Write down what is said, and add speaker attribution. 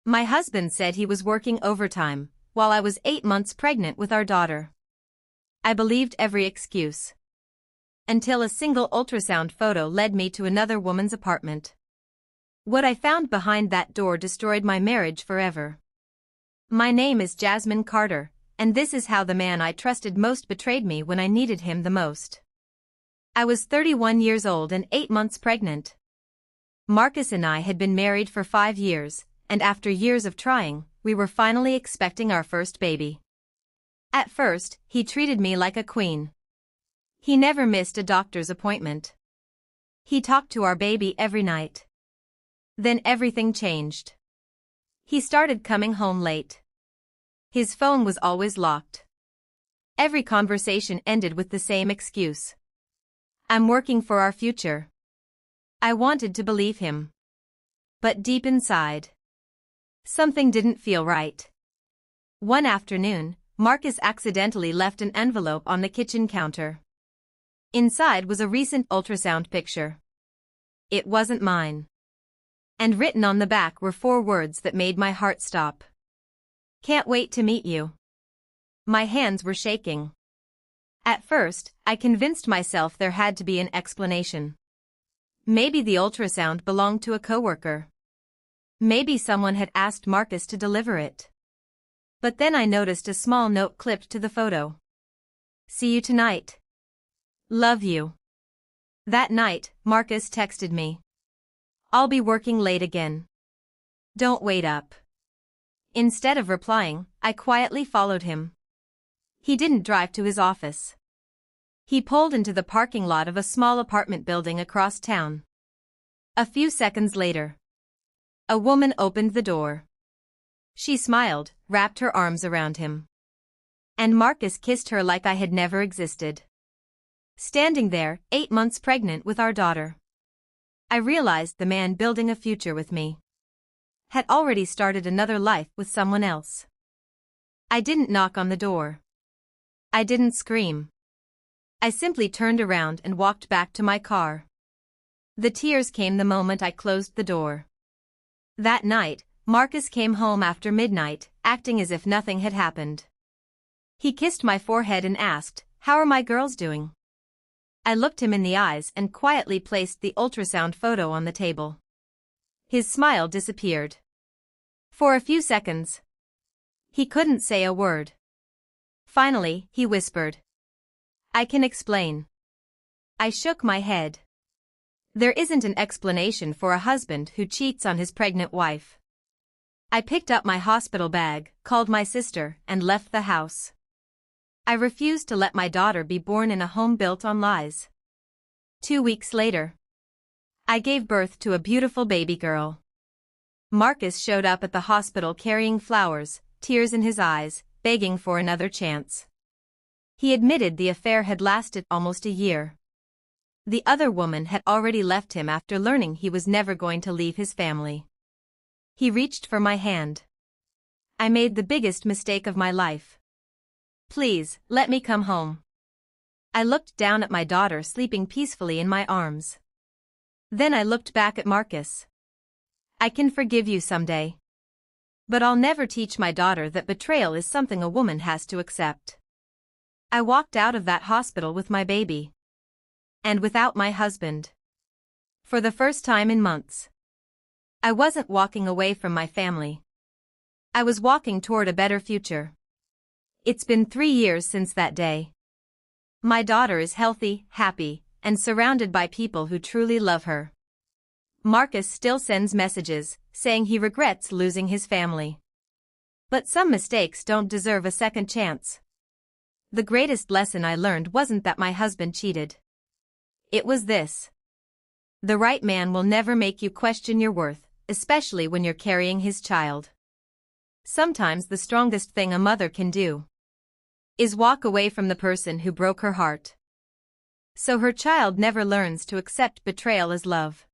Speaker 1: My husband said he was working overtime, while I was 8 months pregnant with our daughter. I believed every excuse. Until a single ultrasound photo led me to another woman's apartment. What I found behind that door destroyed my marriage forever. My name is Jasmine Carter, and this is how the man I trusted most betrayed me when I needed him the most. I was 31 years old and 8 months pregnant. Marcus and I had been married for 5 years, and after years of trying, we were finally expecting our first baby. At first, he treated me like a queen. He never missed a doctor's appointment. He talked to our baby every night. Then everything changed. He started coming home late. His phone was always locked. Every conversation ended with the same excuse. I'm working for our future. I wanted to believe him. But deep inside, something didn't feel right. One afternoon, Marcus accidentally left an envelope on the kitchen counter. Inside was a recent ultrasound picture. It wasn't mine. And written on the back were 4 words that made my heart stop. Can't wait to meet you. My hands were shaking. At first, I convinced myself there had to be an explanation. Maybe the ultrasound belonged to a coworker. Maybe someone had asked Marcus to deliver it. But then I noticed a small note clipped to the photo. See you tonight. Love you. That night, Marcus texted me. I'll be working late again. Don't wait up. Instead of replying, I quietly followed him. He didn't drive to his office. He pulled into the parking lot of a small apartment building across town. A few seconds later, a woman opened the door. She smiled, wrapped her arms around him. And Marcus kissed her like I had never existed. Standing there, 8 months pregnant with our daughter. I realized the man building a future with me had already started another life with someone else. I didn't knock on the door. I didn't scream. I simply turned around and walked back to my car. The tears came the moment I closed the door. That night, Marcus came home after midnight, acting as if nothing had happened. He kissed my forehead and asked, "How are my girls doing?" I looked him in the eyes and quietly placed the ultrasound photo on the table. His smile disappeared. For a few seconds, he couldn't say a word. Finally, he whispered, "I can explain." I shook my head. There isn't an explanation for a husband who cheats on his pregnant wife. I picked up my hospital bag, called my sister, and left the house. I refused to let my daughter be born in a home built on lies. 2 weeks later, I gave birth to a beautiful baby girl. Marcus showed up at the hospital carrying flowers, tears in his eyes, begging for another chance. He admitted the affair had lasted almost a year. The other woman had already left him after learning he was never going to leave his family. He reached for my hand. I made the biggest mistake of my life. Please, let me come home. I looked down at my daughter sleeping peacefully in my arms. Then I looked back at Marcus. I can forgive you someday. But I'll never teach my daughter that betrayal is something a woman has to accept. I walked out of that hospital with my baby. And without my husband. For the first time in months. I wasn't walking away from my family. I was walking toward a better future. It's been 3 years since that day. My daughter is healthy, happy, and surrounded by people who truly love her. Marcus still sends messages, saying he regrets losing his family. But some mistakes don't deserve a second chance. The greatest lesson I learned wasn't that my husband cheated. It was this. The right man will never make you question your worth, especially when you're carrying his child. Sometimes the strongest thing a mother can do is walk away from the person who broke her heart, so her child never learns to accept betrayal as love.